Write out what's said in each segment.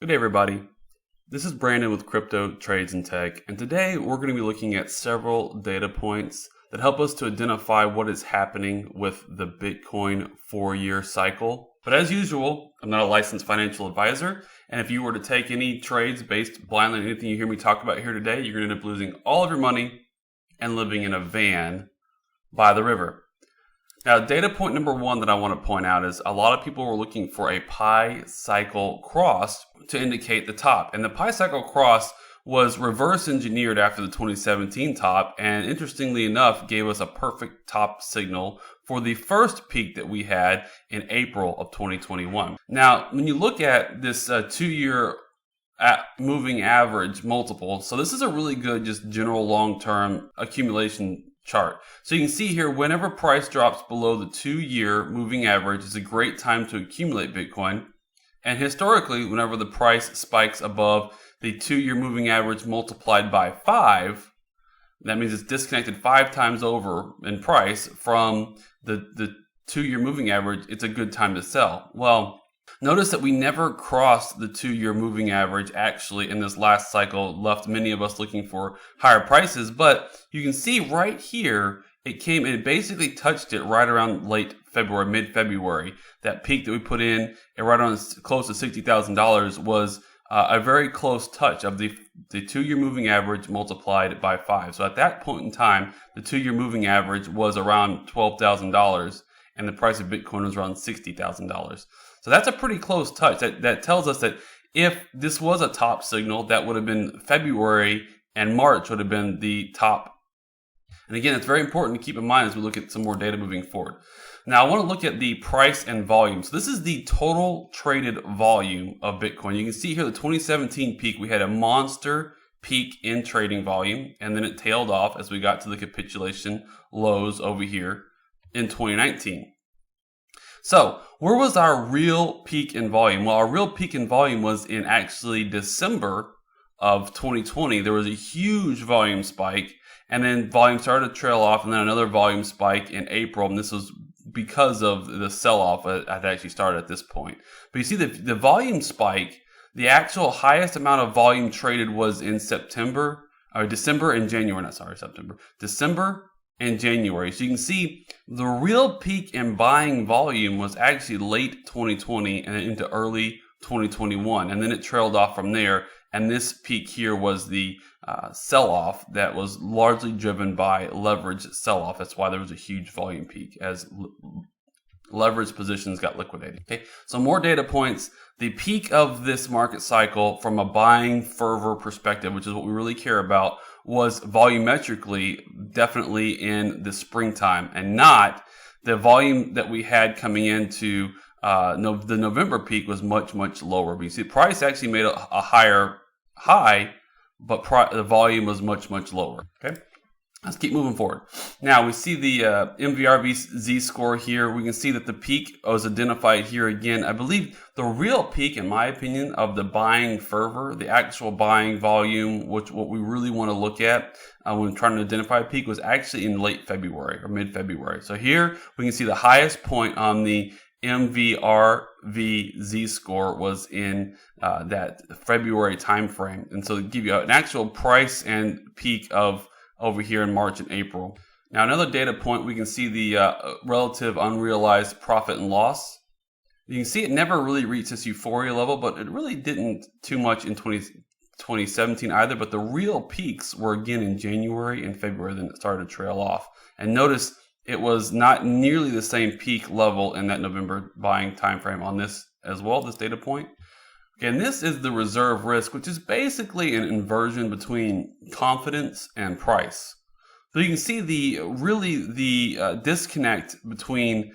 Good day, everybody. This is Brandon with Crypto Trades and Tech, and today we're going to be looking at several data points that help us to identify what is happening with the Bitcoin 4-year cycle. But as usual, I'm not a licensed financial advisor, and if you were to take any trades based blindly on anything you hear me talk about here today, you're going to end up losing all of your money and living in a van by the river. Now, data point number one that I want to point out is a lot of people were looking for a pi cycle cross to indicate the top. And the pi cycle cross was reverse engineered after the 2017 top, and interestingly enough, gave us a perfect top signal for the first peak that we had in April of 2021. Now, when you look at this 2-year moving average multiple, so this is a really good just general long-term accumulation chart. So you can see here, whenever price drops below the 2-year moving average, is a great time to accumulate Bitcoin. And historically, whenever the price spikes above the 2-year moving average multiplied by 5, that means it's disconnected 5 times over in price from the 2-year moving average, it's a good time to sell. Well, notice that we never crossed the 2-year moving average actually in this last cycle, left many of us looking for higher prices, but you can see right here, it basically touched it right around late February, mid-February. That peak that we put in at right on close to $60,000 was a very close touch of the 2-year moving average multiplied by 5. So at that point in time, the 2-year moving average was around $12,000 and the price of Bitcoin was around $60,000. So that's a pretty close touch. That tells us that if this was a top signal, that would have been February and March would have been the top. And again, it's very important to keep in mind as we look at some more data moving forward. Now, I want to look at the price and volume. So this is the total traded volume of Bitcoin. You can see here the 2017 peak, we had a monster peak in trading volume, and then it tailed off as we got to the capitulation lows over here in 2019. So where was our real peak in volume? Well, our real peak in volume was in actually December of 2020. There was a huge volume spike, and then volume started to trail off, and then another volume spike in April, and this was because of the sell-off that actually started at this point. But you see the volume spike, the actual highest amount of volume traded was in December and January, December and January. So you can see the real peak in buying volume was actually late 2020 and into early 2021. And then it trailed off from there. And this peak here was the sell-off that was largely driven by leverage sell-off. That's why there was a huge volume peak as leverage positions got liquidated. Okay, so more data points. The peak of this market cycle from a buying fervor perspective, which is what we really care about, was volumetrically definitely in the springtime and not the volume that we had coming into the November peak was much, much lower. But you see, the price actually made a higher high, but the volume was much, much lower. Okay, let's keep moving forward. Now we see the MVRV Z Score here. We can see that the peak was identified here again. I believe the real peak, in my opinion, of the buying fervor, the actual buying volume, what we really want to look at when trying to identify a peak, was actually in late February or mid-February. So here we can see the highest point on the MVRV Z Score was in that February timeframe. And so to give you an actual price and peak of over here in March and April. Now, another data point, we can see the relative unrealized profit and loss. You can see it never really reached this euphoria level, but it really didn't too much in 2017 either. But the real peaks were again in January and February, then it started to trail off. And notice it was not nearly the same peak level in that November buying timeframe on this as well, this data point. And this is the reserve risk, which is basically an inversion between confidence and price. So you can see the disconnect between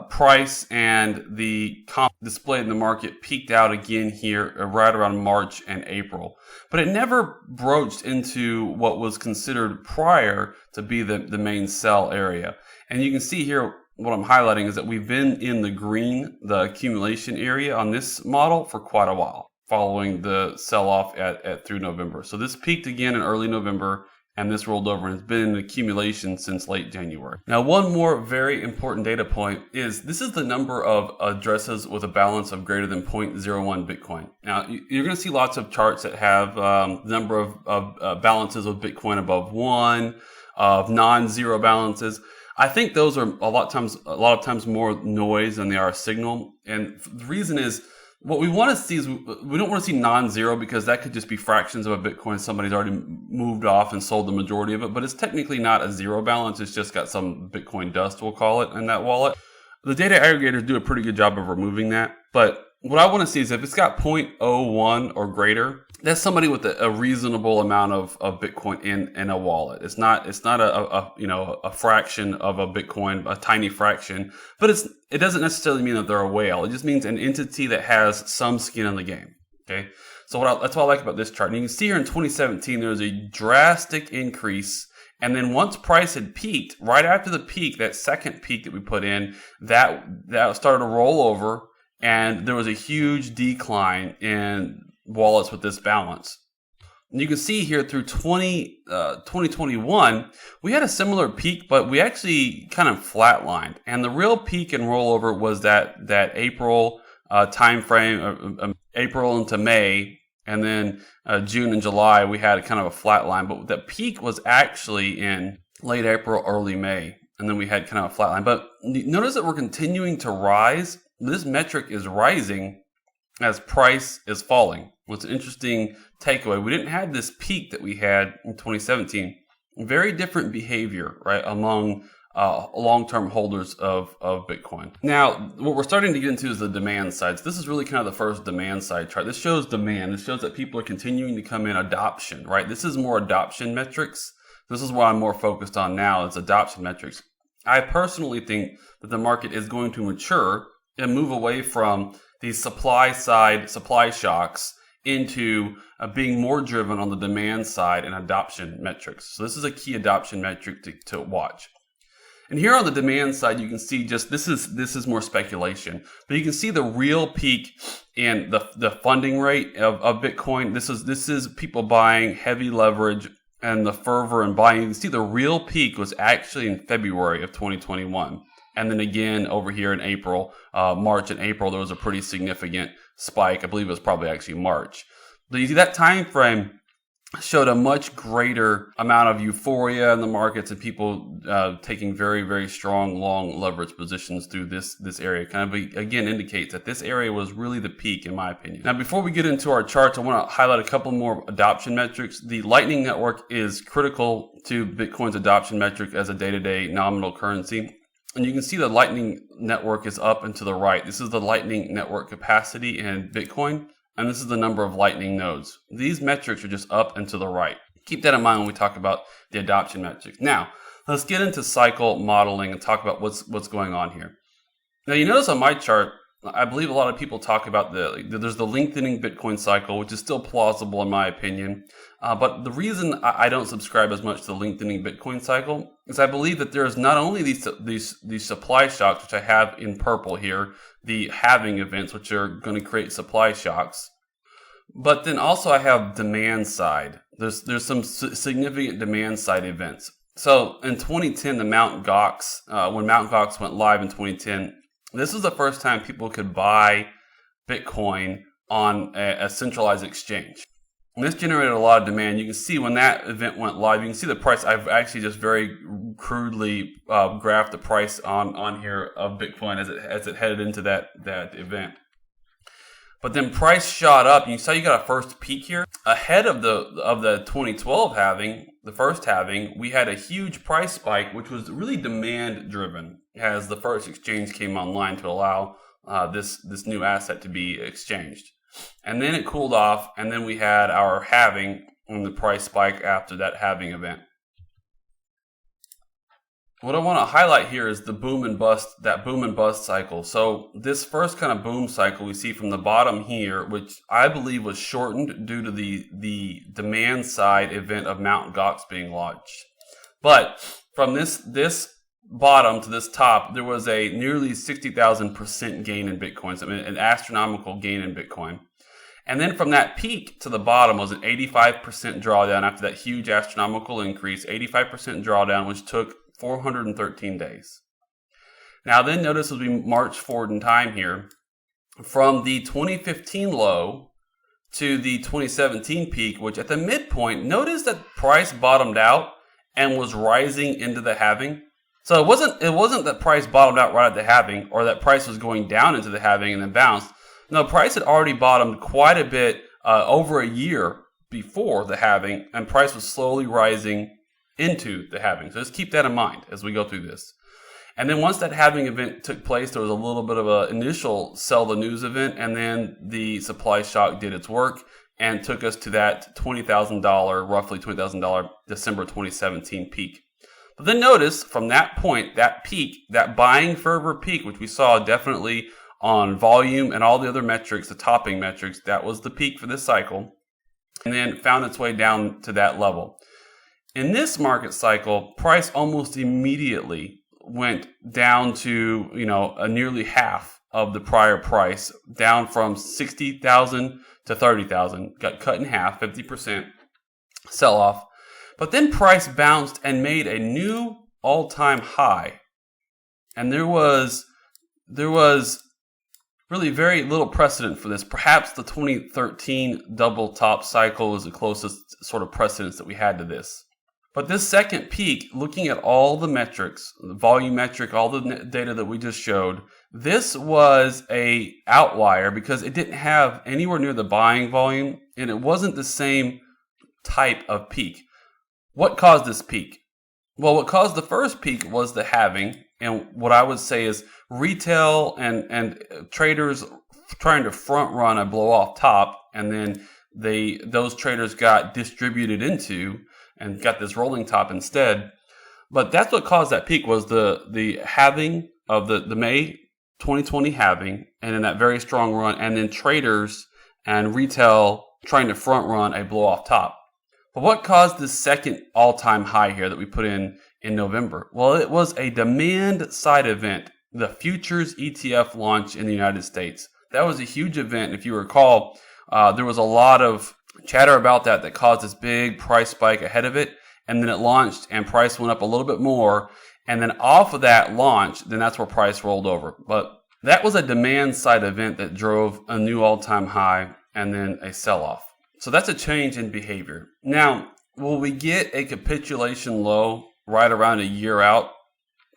price and the display in the market peaked out again here right around March and April. But it never broached into what was considered prior to be the main sell area. And you can see here, what I'm highlighting is that we've been in the green, the accumulation area on this model for quite a while, following the sell-off through November. So this peaked again in early November and this rolled over and has been in accumulation since late January. Now, one more very important data point is this is the number of addresses with a balance of greater than 0.01 Bitcoin. Now, you're going to see lots of charts that have the number of balances of Bitcoin above 1, of non-zero balances. I think those are a lot of times more noise than they are a signal. And the reason is, what we want to see is we don't want to see non-zero, because that could just be fractions of a Bitcoin. Somebody's already moved off and sold the majority of it, but it's technically not a zero balance. It's just got some Bitcoin dust, we'll call it, in that wallet. The data aggregators do a pretty good job of removing that. But what I want to see is if it's got 0.01 or greater, that's somebody with a reasonable amount of Bitcoin in a wallet. It's not a fraction of a Bitcoin, a tiny fraction, but it doesn't necessarily mean that they're a whale. It just means an entity that has some skin in the game. Okay, so that's what I like about this chart. And you can see here in 2017 there was a drastic increase, and then once price had peaked, right after the peak, that second peak that we put in, that started to roll over, and there was a huge decline in wallets with this balance. And you can see here through 2021, we had a similar peak, but we actually kind of flatlined. And the real peak and rollover was that April time frame, April into May, and then June and July, we had kind of a flat line. But the peak was actually in late April, early May, and then we had kind of a flat line. But notice that we're continuing to rise. This metric is rising as price is falling. What's an interesting takeaway, we didn't have this peak that we had in 2017. Very different behavior, right, among long-term holders of Bitcoin. Now, what we're starting to get into is the demand side. So this is really kind of the first demand side chart. This shows demand. This shows that people are continuing to come in, adoption, right? This is more adoption metrics. This is what I'm more focused on now, is adoption metrics. I personally think that the market is going to mature and move away from these supply shocks into being more driven on the demand side and adoption metrics. So this is a key adoption metric to watch. And here on the demand side, you can see just this is more speculation, but you can see the real peak in the funding rate of Bitcoin. This is people buying, heavy leverage, and the fervor in buying. You can see the real peak was actually in February of 2021. And then again, over here in March and April, there was a pretty significant spike. I believe it was probably actually March. But you see that time frame showed a much greater amount of euphoria in the markets and people taking very, very strong, long leverage positions through this area. Kind of, again, indicates that this area was really the peak, in my opinion. Now, before we get into our charts, I want to highlight a couple more adoption metrics. The Lightning Network is critical to Bitcoin's adoption metric as a day-to-day nominal currency. And you can see the Lightning Network is up and to the right. This is the Lightning Network capacity in Bitcoin, and this is the number of Lightning nodes. These metrics are just up and to the right. Keep that in mind when we talk about the adoption metrics. Now, let's get into cycle modeling and talk about what's going on here. Now, you notice on my chart, I believe a lot of people talk about there's the lengthening Bitcoin cycle, which is still plausible in my opinion. But the reason I don't subscribe as much to the lengthening Bitcoin cycle is I believe that there is not only these supply shocks, which I have in purple here, the halving events, which are going to create supply shocks, but then also I have demand side. There's some significant demand side events. So in 2010, the Mt. Gox, when Mt. Gox went live in 2010, this was the first time people could buy Bitcoin on a centralized exchange. And this generated a lot of demand. You can see when that event went live, you can see the price. I've actually just very crudely graphed the price on here of Bitcoin as it headed into that event. But then price shot up. You saw you got a first peak here. Ahead of the 2012 halving, the first halving, we had a huge price spike, which was really demand driven as the first exchange came online to allow this new asset to be exchanged. And then it cooled off, and then we had our halving and the price spike after that halving event. What I want to highlight here is the boom and bust cycle. So this first kind of boom cycle we see from the bottom here, which I believe was shortened due to the demand side event of Mt. Gox being launched. But from this bottom to this top, there was a nearly 60,000% gain in Bitcoin, so an astronomical gain in Bitcoin. And then from that peak to the bottom was an 85% drawdown after that huge astronomical increase, 85% drawdown, which took 413 days. Now then notice as we march forward in time here, from the 2015 low to the 2017 peak, which at the midpoint, notice that price bottomed out and was rising into the halving. So it wasn't that price bottomed out right at the halving or that price was going down into the halving and then bounced. No, price had already bottomed quite a bit over a year before the halving, and price was slowly rising into the halving. So just keep that in mind as we go through this. And then once that halving event took place, there was a little bit of an initial sell the news event, and then the supply shock did its work and took us to that $20,000, roughly $20,000 December 2017 peak. But then notice from that point, that peak, that buying fervor peak, which we saw definitely on volume and all the other metrics, the topping metrics, that was the peak for this cycle, and then found its way down to that level. In this market cycle, price almost immediately went down to, a nearly half of the prior price, down from 60,000 to 30,000, got cut in half, 50% sell off. But then price bounced and made a new all-time high. And there was really very little precedent for this. Perhaps the 2013 double top cycle was the closest sort of precedence that we had to this. But this second peak, looking at all the metrics, the volume metric, all the data that we just showed, this was a outlier because it didn't have anywhere near the buying volume and it wasn't the same type of peak. What caused this peak? Well, what caused the first peak was the halving, and what I would say is retail and traders trying to front run a blow off top, and then those traders got distributed into and got this rolling top instead. But that's what caused that peak was the halving of the May 2020 halving, and then that very strong run, and then traders and retail trying to front run a blow off top. But what caused this second all-time high here that we put in November? Well, it was a demand side event, the futures ETF launch in the United States. That was a huge event. If you recall, there was a lot of chatter about that caused this big price spike ahead of it, and then it launched and price went up a little bit more, and then off of that launch, then that's where price rolled over. But that was a demand side event that drove a new all-time high and then a sell-off. So that's a change in behavior. Now, will we get a capitulation low right around a year out,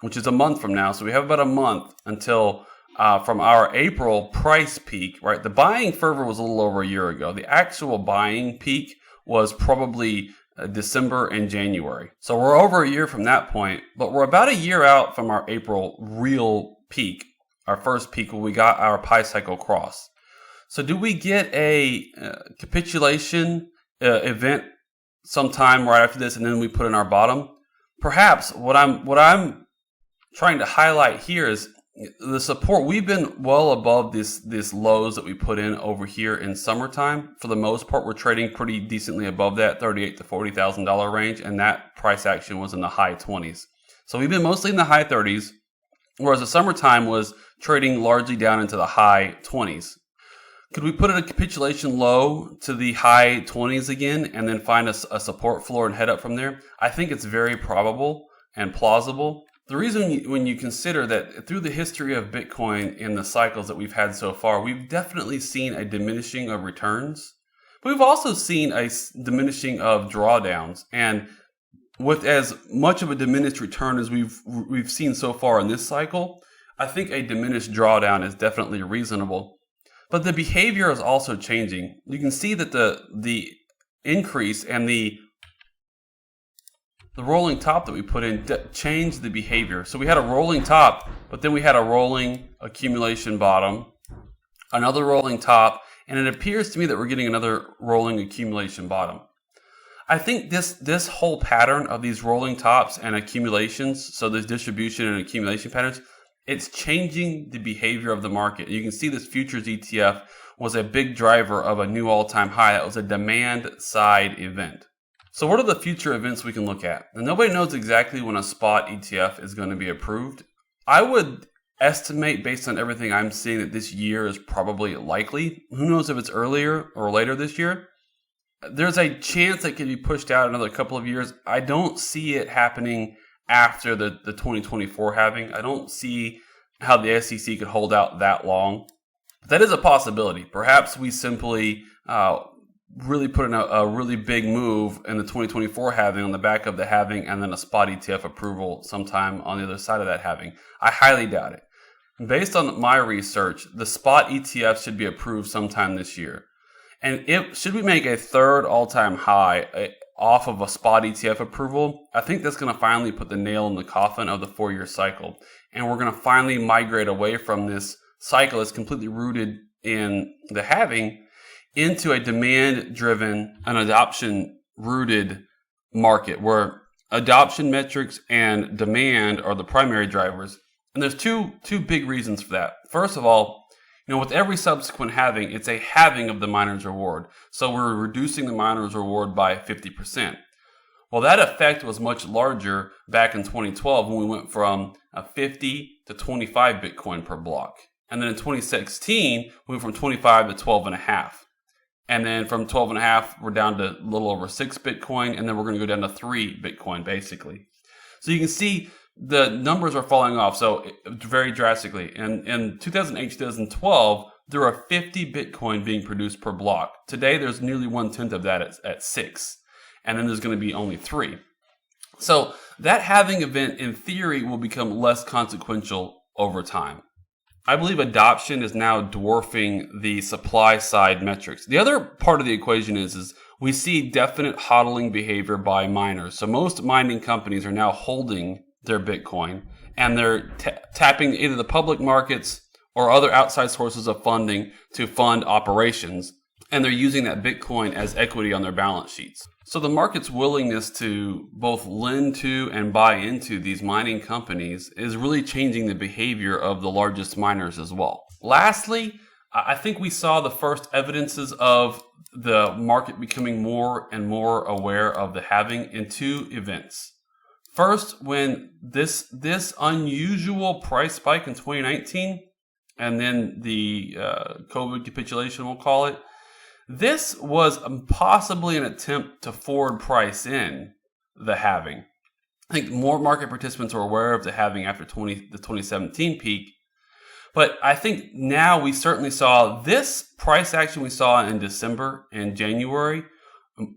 which is a month from now? So we have about a month until from our April price peak, right? The buying fervor was a little over a year ago. The actual buying peak was probably December and January. So we're over a year from that point, but we're about a year out from our April real peak, our first peak when we got our pi cycle cross. So do we get a capitulation event sometime right after this, and then we put in our bottom? Perhaps. What I'm trying to highlight here is the support. We've been well above this lows that we put in over here in summertime. For the most part, we're trading pretty decently above that $38,000 to $40,000 range, and that price action was in the high 20s. So we've been mostly in the high 30s, whereas the summertime was trading largely down into the high 20s. Could we put in a capitulation low to the high 20s again and then find a support floor and head up from there? I think it's very probable and plausible. The reason when you consider that through the history of Bitcoin in the cycles that we've had so far, we've definitely seen a diminishing of returns. But we've also seen a diminishing of drawdowns. And with as much of a diminished return as we've seen so far in this cycle, I think a diminished drawdown is definitely reasonable. But the behavior is also changing. You can see that the increase and the rolling top that we put in changed the behavior. So we had a rolling top, but then we had a rolling accumulation bottom, another rolling top, and it appears to me that we're getting another rolling accumulation bottom. I think this whole pattern of these rolling tops and accumulations, so this distribution and accumulation patterns, it's changing the behavior of the market. You can see this futures ETF was a big driver of a new all-time high. That was a demand side event. So what are the future events we can look at? And nobody knows exactly when a spot ETF is going to be approved. I would estimate based on everything I'm seeing that this year is probably likely. Who knows if it's earlier or later this year? There's a chance it could be pushed out another couple of years. I don't see it happening after the 2024 halving. I don't see how the SEC could hold out that long. But that is a possibility. Perhaps we simply really put in a really big move in the 2024 halving on the back of the halving, and then a spot ETF approval sometime on the other side of that halving. I highly doubt it. Based on my research, the spot ETF should be approved sometime this year. And should we make a third all-time high off of a spot ETF approval, I think that's going to finally put the nail in the coffin of the 4-year cycle. And we're going to finally migrate away from this cycle that's completely rooted in the halving into a demand-driven and adoption-rooted market where adoption metrics and demand are the primary drivers. And there's two big reasons for that. First of all, with every subsequent halving, it's a halving of the miner's reward. So we're reducing the miner's reward by 50%. Well, that effect was much larger back in 2012 when we went from 50 to 25 Bitcoin per block. And then in 2016, we went from 25 to 12.5. And then from 12.5, we're down to a little over 6 Bitcoin. And then we're going to go down to 3 Bitcoin, basically. So you can see the numbers are falling off so very drastically. And in 2008, 2012, there were 50 Bitcoin being produced per block. Today, there's nearly 1/10 of that at 6. And then there's going to be only 3. So that halving event, in theory, will become less consequential over time. I believe adoption is now dwarfing the supply side metrics. The other part of the equation is we see definite hodling behavior by miners. So most mining companies are now holding their Bitcoin, and they're tapping either the public markets or other outside sources of funding to fund operations, and they're using that Bitcoin as equity on their balance sheets. So the market's willingness to both lend to and buy into these mining companies is really changing the behavior of the largest miners as well. Lastly, I think we saw the first evidences of the market becoming more and more aware of the halving in 2 events. First, when this unusual price spike in 2019, and then the COVID capitulation, we'll call it, this was possibly an attempt to forward price in the halving. I think more market participants are aware of the halving after the 2017 peak. But I think now we certainly saw this price action we saw in December and January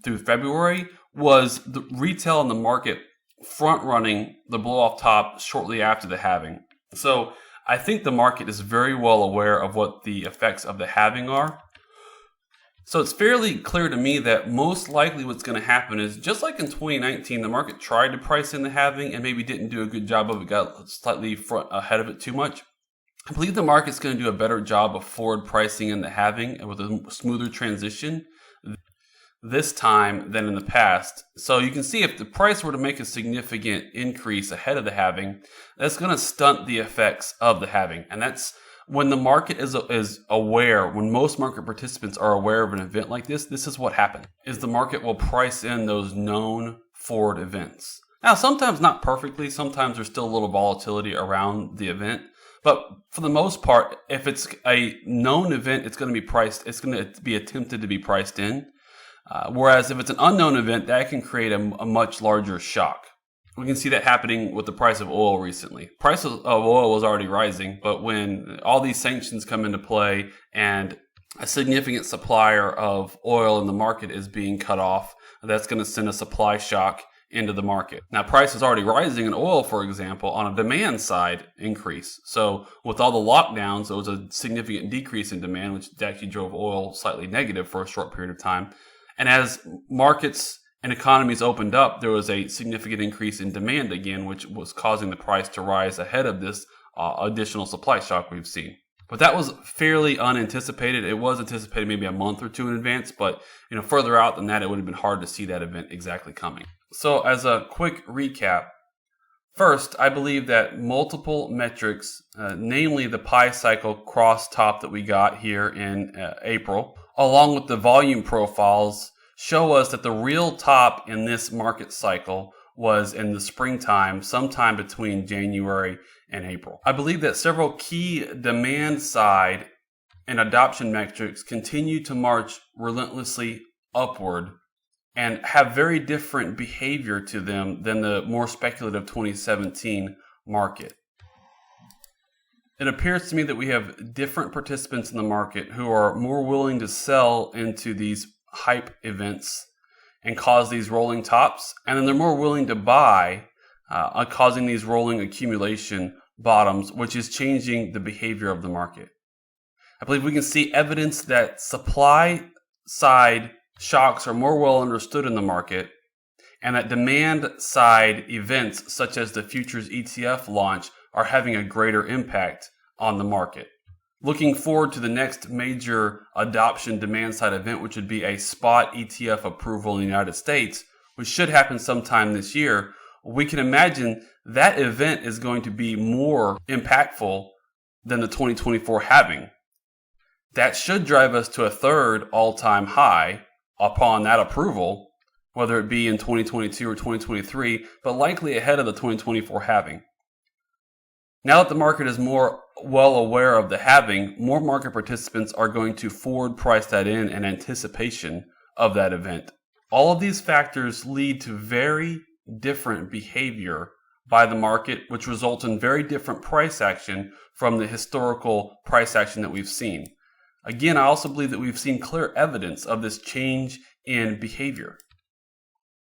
through February was the retail in the market front running the blow off top shortly after the halving. So I think the market is very well aware of what the effects of the halving are. So it's fairly clear to me that most likely what's going to happen is, just like in 2019, the market tried to price in the halving and maybe didn't do a good job of it, got slightly ahead of it too much. I believe the market's going to do a better job of forward pricing in the halving with a smoother transition this time than in the past. So you can see if the price were to make a significant increase ahead of the halving, that's going to stunt the effects of the halving. And that's when the market is aware, when most market participants are aware of an event like this is what happens, is the market will price in those known forward events. Now, sometimes not perfectly, sometimes there's still a little volatility around the event. But for the most part, if it's a known event, it's going to be attempted to be priced in. Whereas if it's an unknown event, that can create a much larger shock. We can see that happening with the price of oil recently. Price of oil was already rising, but when all these sanctions come into play and a significant supplier of oil in the market is being cut off, that's going to send a supply shock into the market. Now, price is already rising in oil, for example, on a demand side increase. So with all the lockdowns, there was a significant decrease in demand, which actually drove oil slightly negative for a short period of time. And as markets and economies opened up, there was a significant increase in demand again, which was causing the price to rise ahead of this additional supply shock we've seen. But that was fairly unanticipated. It was anticipated maybe a month or two in advance, but further out than that, it would have been hard to see that event exactly coming. So as a quick recap, first, I believe that multiple metrics, namely the pi cycle cross top that we got here in April, along with the volume profiles, show us that the real top in this market cycle was in the springtime, sometime between January in April. I believe that several key demand side and adoption metrics continue to march relentlessly upward and have very different behavior to them than the more speculative 2017 market. It appears to me that we have different participants in the market who are more willing to sell into these hype events and cause these rolling tops, and then they're more willing to buy, causing these rolling accumulation bottoms, which is changing the behavior of the market. I believe we can see evidence that supply side shocks are more well understood in the market, and that demand side events such as the futures ETF launch are having a greater impact on the market. Looking forward to the next major adoption demand side event, which would be a spot ETF approval in the United States, which should happen sometime this year, we can imagine that event is going to be more impactful than the 2024 halving. That should drive us to a third all-time high upon that approval, whether it be in 2022 or 2023, but likely ahead of the 2024 halving. Now that the market is more well aware of the halving, more market participants are going to forward price that in anticipation of that event. All of these factors lead to very different behavior by the market, which results in very different price action from the historical price action that we've seen. Again, I also believe that we've seen clear evidence of this change in behavior.